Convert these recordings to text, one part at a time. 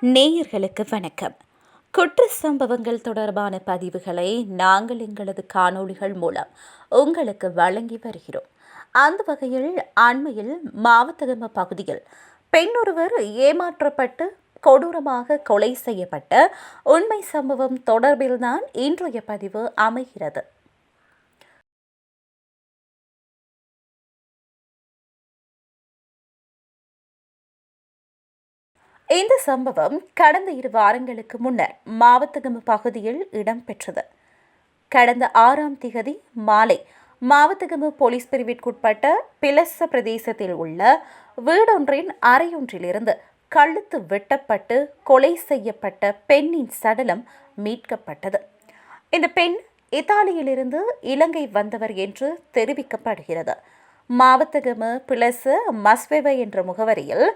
நேயர்களுக்கு வணக்கம். குற்ற சம்பவங்கள் தொடர்பான பதிவுகளை நாங்கள் எங்களது காணொளிகள் மூலம் உங்களுக்கு வழங்கி வருகிறோம். அந்த வகையில் அண்மையில் மாவத்தகம பகுதியில் பெண் ஒருவர் ஏமாற்றப்பட்டு கொடூரமாக கொலை செய்யப்பட்ட உண்மை சம்பவம் தொடர்பில்தான் இன்றைய பதிவு அமைகிறது. இந்த சம்பவம் கடந்த 2 வாரங்களுக்கு முன்னர் மாவத்தகம பகுதியில் இடம்பெற்றது. கடந்த 6ஆம் திகதி மாலை மாவத்தகம போலீஸ் பிரிவிற்குட்பட்ட பிலஸ்ஸ பிரதேசத்தில் உள்ள வீடொன்றின் அறையொன்றிலிருந்து கழுத்து வெட்டப்பட்டு கொலை செய்யப்பட்ட பெண்ணின் சடலம் மீட்கப்பட்டது. இந்த பெண் இத்தாலியிலிருந்து இலங்கை வந்தவர் என்று தெரிவிக்கப்படுகிறது. மாவத்தகம பிளஸ் மஸ்வெவ என்ற முகவரியில்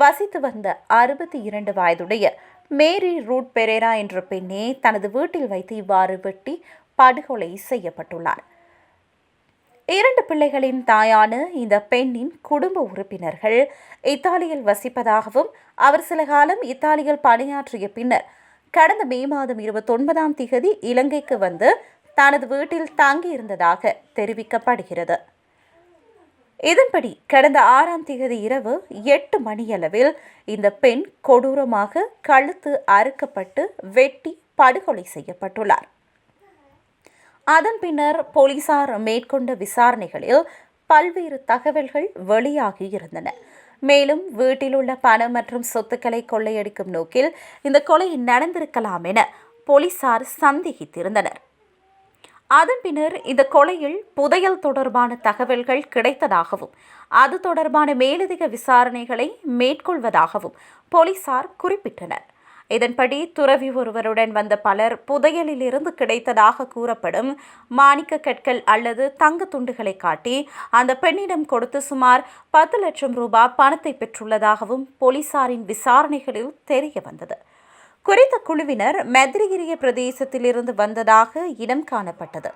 வசித்து வந்த 62 வயதுடைய மேரி ரூட் பெரேரா என்ற பெண்ணே தனது வீட்டில் வைத்து இவ்வாறு வெட்டி படுகொலை செய்யப்பட்டுள்ளார். 2 பிள்ளைகளின் தாயான இந்த பெண்ணின் குடும்ப உறுப்பினர்கள் இத்தாலியில் வசிப்பதாகவும் அவர் சில காலம் இத்தாலியில் பணியாற்றிய பின்னர் கடந்த மே மாதம் 29ஆம் திகதி இலங்கைக்கு வந்து தனது வீட்டில் தங்கியிருந்ததாக தெரிவிக்கப்படுகிறது. இதன்படி கடந்த 6ஆம் திகதி இரவு 8 மணியளவில் இந்த பெண் கொடூரமாக கழுத்து அறுக்கப்பட்டு வெட்டி படுகொலை செய்யப்பட்டுள்ளார். அதன் பின்னர் போலீசார் மேற்கொண்ட விசாரணைகளில் பல்வேறு தகவல்கள் வெளியாகி இருந்தன. மேலும் வீட்டில் உள்ள பணம் மற்றும் சொத்துக்களை கொள்ளையடிக்கும் நோக்கில் இந்த கொலை நடந்திருக்கலாம் என போலீசார் சந்தேகித்திருந்தனர். அதன் பின்னர் இந்த கொலையில் புதையல் தொடர்பான தகவல்கள் கிடைத்ததாகவும் அது தொடர்பான மேலதிக விசாரணைகளை மேற்கொள்வதாகவும் போலீசார் குறிப்பிட்டனர். இதன்படி துறவி ஒருவருடன் வந்த பலர் புதையலிலிருந்து கிடைத்ததாக கூறப்படும் மாணிக்க கற்கள் அல்லது தங்க துண்டுகளை காட்டி அந்த பெண்ணிடம் கொடுத்து சுமார் 10 லட்சம் ரூபாய் பணத்தை பெற்றுள்ளதாகவும் போலீசாரின் விசாரணைகளில் தெரிய வந்தது. குறித்த குழுவினர் மத்ரிகிரிய பிரதேசத்திலிருந்து வந்ததாக இனம் காணப்பட்டது.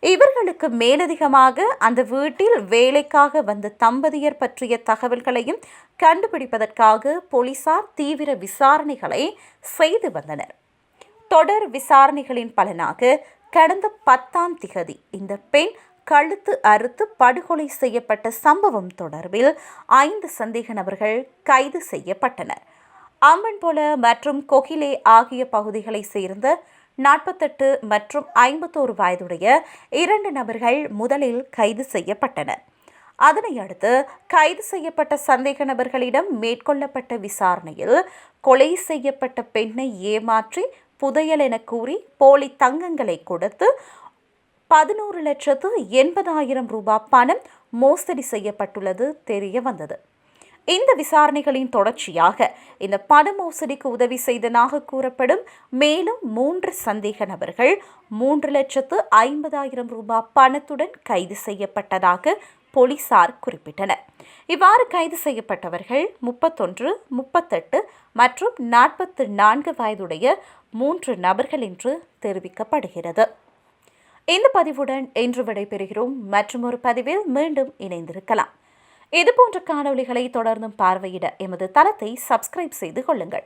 இவர்களுக்கு மேலதிகமாக அந்த வீட்டில் வேலைக்காக வந்த தம்பதியர் பற்றிய தகவல்களையும் கண்டுபிடிப்பதற்காக போலீசார் தீவிர விசாரணைகளை செய்து வந்தனர். தொடர் விசாரணைகளின் பலனாக கடந்த 10ஆம் திகதி இந்த பெண் கழுத்து அறுத்து படுகொலை செய்யப்பட்ட சம்பவம் தொடர்பில் 5 சந்தேக நபர்கள் கைது செய்யப்பட்டனர். அம்பன்போல மற்றும் கொகிலே ஆகிய பகுதிகளை சேர்ந்த 48 மற்றும் 51 வயதுடைய 2 நபர்கள் முதலில் கைது செய்யப்பட்டனர். அதனை அடுத்து கைது செய்யப்பட்ட சந்தேக நபர்களிடம் மேற்கொள்ளப்பட்ட விசாரணையில் கொலை செய்யப்பட்ட பெண்ணை ஏமாற்றி புதையல் என கூறி போலி தங்கங்களை கொடுத்து 11,80,000 ரூபாய் பணம் மோசடி செய்யப்பட்டுள்ளது தெரிய வந்தது. இந்த விசாரணைகளின் தொடர்ச்சியாக இந்த பண மோசடிக்கு உதவி செய்ததாக கூறப்படும் மேலும் 3 சந்தேக நபர்கள் 3,50,000 ரூபாய் பணத்துடன் கைது செய்யப்பட்டதாக போலீசார் குறிப்பிட்டனர். இவ்வாறு கைது செய்யப்பட்டவர்கள் 31, 38 மற்றும் 44 வயதுடைய 3 நபர்கள் என்று தெரிவிக்கப்படுகிறது. இந்த பதிவுடன் இன்று விடைபெறுகிறோம். மற்றொரு பதிவில் மீண்டும் இணைந்திருக்கலாம். இதுபோன்ற காணொளிகளை தொடர்ந்தும் பார்வையிட எமது தளத்தை சப்ஸ்கிரைப் செய்து கொள்ளுங்கள்.